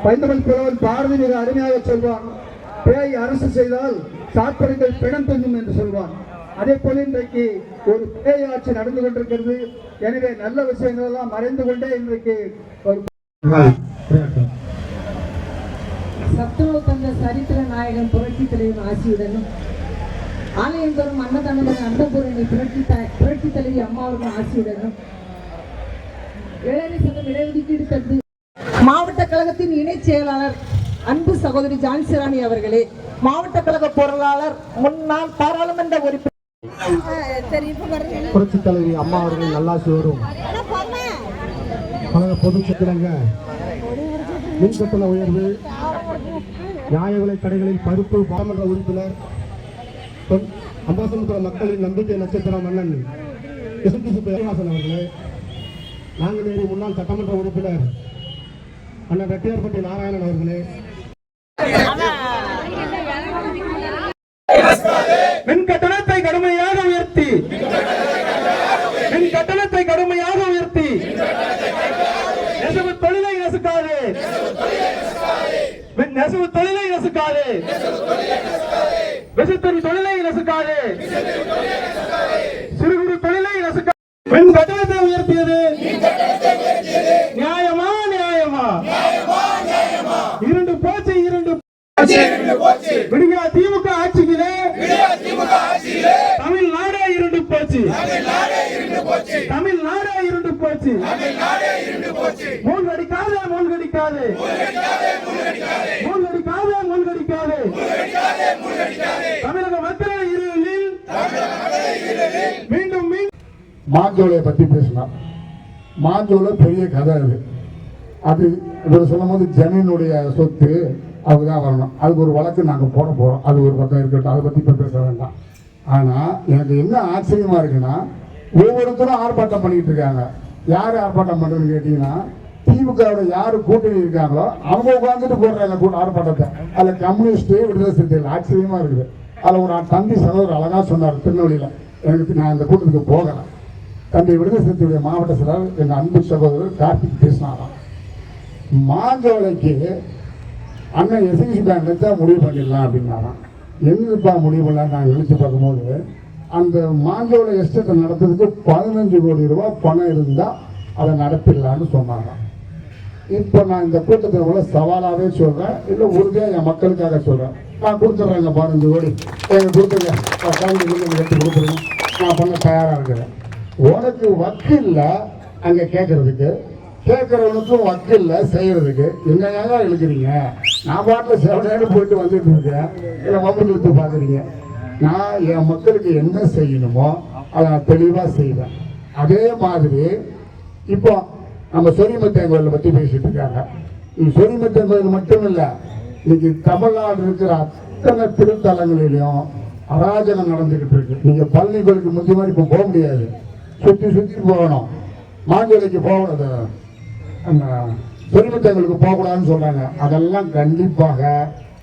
பைந்தமிழ் புலவன் பாரதி மிக அருமையாக சொல்வான், பேய் அரசு செய்தால் சாக்கடைகள் பிணம் தொங்கும் என்று சொல்வான். அதே போல இன்றைக்கு ஒரு பேய் ஆட்சி நடந்து கொண்டிருக்கிறது. எனவே நல்ல விஷயங்கள் எல்லாம் மறைந்து கொண்டே இன்றைக்கு சத்துணவு தந்த சரித்திர நாயகன் புரட்சி தலைவன் ஆட்சியுடனும் ஆலயம் தோறும் அன்னதானவன் அன்னபூரணி புரட்சி தலைவி அம்மாவுடன் ஆட்சியுடனும் ஏழரை சதம் இடஒதுக்கீடு தந்து மாவட்ட கழகத்தின் இணைச் செயலாளர் அன்பு சகோதரி ஜான்சிராணி அவர்களே, மாவட்ட கழக பொருளாளர் முன்னாள் பாராளுமன்ற உறுப்பினர் புரட்சி தலைவி அம்மா அவர்கள் நல்லாசி வரும் கழக பொதுச் செயலங்க மின் கட்டண உயர்வு, நியாய விலை கடைகளில் பருப்பு பாராளுமன்ற உறுப்பினர் அம்பாசமுத்திர மக்களின் நம்பிக்கை நட்சத்திர மன்னன் அவர்களே, நாங்குநேரி முன்னாள் சட்டமன்ற உறுப்பினர் அண்ணன் ரெட்டியார்பட்டி நாராயணன் அவர்களே, மின் கட்டணத்தை கடுமையாக உயர்த்தி நெசவு தொழிலை நசுக்காது, நெசவு தொழிலை நசுக்காது, விசைத்தறி தொழிலை நசுக்காது, சிறு குறு தொழிலை நசுக்காது. மின் கட்டணத்தை உயர்த்தியது நியாயமா? நியாயமா? இரண்டு போச்சு, இரண்டு விடியா திமுக ஆட்சியிலே தமிழ்நாடே இருண்டு போச்சு, தமிழ்நாடே இருண்டு போச்சு. மூழ்கடிக்காதே, மூழ்கடிக்காதே, மூழ்கடிக்காதே, மூழ்கடிக்காதே. தமிழக மக்கள் இருளில் மீண்டும் மாஞ்சோலையை பத்தி பேசலாம். மாஞ்சோலை பெரிய கதை அது இவர் சொல்லும் போது ஜமீனுடைய சொத்து அதுதான் வரணும். அதுக்கு ஒரு வழக்கு நாங்கள் போட போகிறோம். அது ஒரு பக்கம் இருக்கட்டும், அதை பற்றி இப்போ பேச வேண்டாம். ஆனால் எனக்கு என்ன ஆச்சரியமா இருக்குன்னா, ஒவ்வொருத்தரும் ஆர்ப்பாட்டம் பண்ணிட்டு இருக்காங்க. யார் ஆர்ப்பாட்டம் பண்ணுறதுன்னு கேட்டீங்கன்னா, திமுகவோட யார் கூட்டணி இருக்காங்களோ அவங்க உட்காந்துட்டு போடுறாங்க ஆர்ப்பாட்டத்தை. அதில் கம்யூனிஸ்ட் விடுதலை சிறுத்தைகள் ஆச்சரியமா இருக்குது. அதில் ஒரு தம்பி சகோதரர் அழகாக சொன்னார் திருநெல்வேலியில். எனக்கு நான் இந்த கூட்டத்துக்கு போகலை. தம்பி விடுதலை சிறுத்தையுடைய மாவட்ட செயலர் எங்கள் அன்பு சகோதரர் கார்த்திக் பேசினாராம். மாஞ்சோலைக்கு அண்ணன் எஸ்ஐசி பேங்க் வச்சா முடிவு பண்ணிடலாம் அப்படின்னாராம். என்னப்பா முடிவு பண்ணலாம் நாங்கள் நினைச்சு பார்க்கும்போது, அந்த மாஞ்சோலை எஸ்டேட்டை நடத்துறதுக்கு 15 கோடி ரூபாய் பணம் இருந்தால் அதை நடத்திடலான்னு சொன்னாங்க. இப்போ நான் இந்த கூட்டத்தில் கூட சவாலாகவே சொல்கிறேன், இல்லை உறுதியாக என் மக்களுக்காக சொல்கிறேன். நான் கொடுத்துட்றேங்க 15 கோடி எனக்கு கொடுத்துருங்க, எடுத்து கொடுத்துருங்க, நான் பண்ண தயாராக இருக்கிறேன். உனக்கு வக்கு இல்லை அங்கே கேட்கறதுக்கு, கேட்கறவனுக்கும் வக்கு இல்லை செய்யறதுக்கு. என்னையாக இழுக்கிறீங்க? நான் பாட்டில் செவனேன்னு போயிட்டு வந்துட்டு இருக்கேன், இல்லை வம்பு இழுத்து பார்க்குறீங்க. நான் என் மக்களுக்கு என்ன செய்யணுமோ அதை நான் தெளிவாக செய்வேன். அதே மாதிரி இப்போ நம்ம சொரிமத்தேன் கோயிலை பற்றி பேசிட்டு இருக்காங்க. சொரிமத்தேன் கோயில் மட்டும் இல்லை, இன்னைக்கு தமிழ்நாடு இருக்கிற அத்தனை திருத்தலங்களிலையும் அராஜகம் நடந்துகிட்டு இருக்கு. நீங்க பழனி கோயிலுக்கு முந்தி மாதிரி இப்போ போக முடியாது, சுற்றி சுற்றி போகணும். மாஞ்சோலைக்கு போகணும், அந்த சொரிமத்தேங்களுக்கு போகக்கூடாதுன்னு சொல்றாங்க. அதெல்லாம் கண்டிப்பாக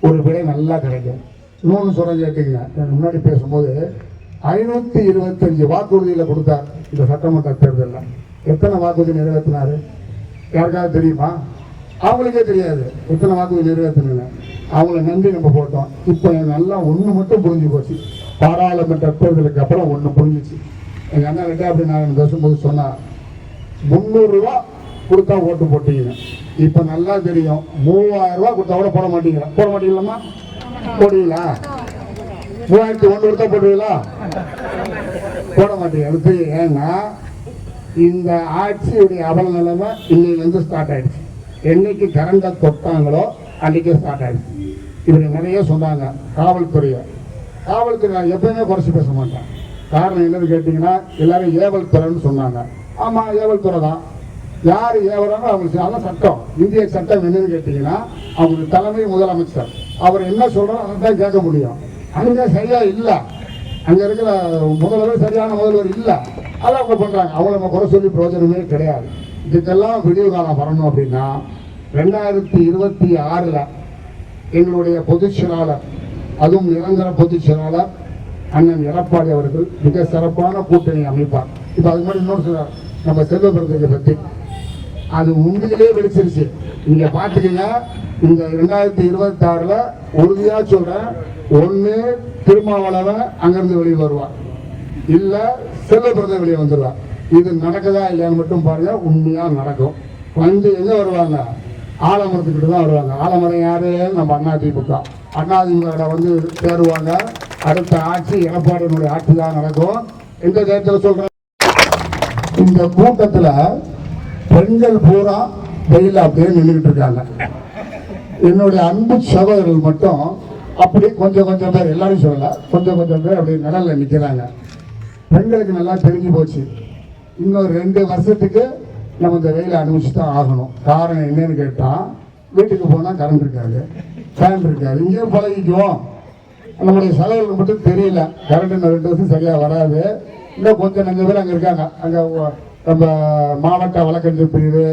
ஒரு விடை நல்லா கிடைக்கும். இன்னொன்று சொல்ல கேட்டீங்க, முன்னாடி பேசும்போது 525 வாக்குறுதியில் கொடுத்தார் இந்த சட்டமன்ற தேர்தலில். எத்தனை வாக்குறுதி நிறைவேற்றினாரு யாருக்காவது தெரியுமா? அவங்களுக்கே தெரியாது எத்தனை வாக்குறுதி நிறைவேற்றின. அவங்களை நம்பி நம்ம போட்டோம். இப்போ நல்லா ஒன்று மட்டும் புரிஞ்சு போச்சு. பாராளுமன்ற தேர்தலுக்கு அப்புறம் ஒன்று புரிஞ்சிச்சு. எங்கள் அண்ணா கிட்ட அப்படி நான் பேசும்போது சொன்னார், 300 ரூபா கொடுத்தா ஓட்டு போட்டீங்க. இப்போ நல்லா தெரியும், 3000 ரூபா கொடுத்தா கூட போட மாட்டீங்களா? போட மாட்டீங்களாமா? போடுவீங்களா? 3001 கொடுத்தா போடுவீங்களா? போட மாட்டீங்க. அடுத்து ஏன்னா இந்த ஆட்சியுடைய அவல நிலைமை இன்னைக்கு ஸ்டார்ட் ஆயிடுச்சு. என்னைக்கு கரண்டை தொட்டாங்களோ அன்னைக்கே ஸ்டார்ட் ஆயிடுச்சு. இப்படி நிறைய சொன்னாங்க. காவல்துறை நான் எப்பயுமே குறைச்சி பேச மாட்டேன். காரணம் என்னன்னு கேட்டீங்கன்னா, எல்லாரும் ஏவல் துறைன்னு சொன்னாங்க. ஆமா, ஏவல் துறை தான். யார் ஏவறாங்க அவங்களுக்கு அதான் சட்டம். இந்திய சட்டம் என்னன்னு கேட்டீங்கன்னா, அவங்களுக்கு தலைமை முதலமைச்சர் அவர் என்ன சொல்றாரோ அதை தான் கேட்க முடியும். அங்க சரியா இல்லை, அங்க இருக்கிற முதல்வர் சரியான முதல்வர் இல்லை, அதை அவங்க பண்றாங்க. அவங்கள நம்ம குறை சொல்லி பிரயோஜனமே கிடையாது. இதுக்கெல்லாம் விடிவு காலம் வரணும் அப்படின்னா 2026 எங்களுடைய பொதுச் செயலாளர், அதுவும் நிரந்தர பொதுச் செயலாளர் அண்ணன் எடப்பாடி அவர்கள் மிக சிறப்பான கூட்டணி அமைப்பார். இப்போ அது மாதிரி இன்னொரு சொன்னார் நம்ம செல்வ பிறந்ததை பற்றி, அது உண்மையிலே வெடிச்சிருச்சு. நீங்க பாத்துக்கீங்க, இந்த 2026 உறுதியா சொல்றேன், ஒண்ணு திருமாவளவன் அங்கிருந்து வெளியே வருவான், இல்ல செல்வபிரதம் வெளியே வந்துடுவான். இது நடக்குதா இல்லையான்னு மட்டும் பாருங்க, உண்மையா நடக்கும். வந்து எங்க வருவாங்க? ஆலமரத்துக்கிட்ட தான் வருவாங்க. ஆலமரம் யாரு? நம்ம அதிமுக. அதிமுக வந்து சேருவாங்க. அடுத்த ஆட்சி எடப்பாடியினுடைய ஆட்சி தான் நடக்கும். எந்த நேரத்தில் சொல்றேன், இந்த கூட்டத்துல பெண்கள் பூரா வெயில அப்படியே நின்றுட்டு இருக்காங்க. என்னுடைய அன்பு சகோதரர்கள் மட்டும் அப்படி கொஞ்சம் கொஞ்சம் பேர், எல்லாரும் சொல்லல, கொஞ்சம் கொஞ்சம் பேர் அப்படி நிழல்ல நிக்கிறாங்க. பெண்களுக்கு நல்லா தெரிஞ்சு போச்சு, இன்னொரு 2 வருஷத்துக்கு நம்ம இந்த வெயில அனுபவிச்சு தான் ஆகணும். காரணம் என்னன்னு கேட்டா, வீட்டுக்கு போனா கரண்ட் இருக்காது, ஃபேன் இருக்காது, இங்கேயும் பழகிக்குவோம். நம்முடைய சகோதரர்களுக்கு மட்டும் தெரியல, கரண்ட் இன்னும் 2 வருஷம் சரியா வராது. இன்னும் கொஞ்சம் 5 பேர் அங்க இருக்காங்க. அங்க நம்ம மாவட்ட வழக்கறிஞர் பிரிவு,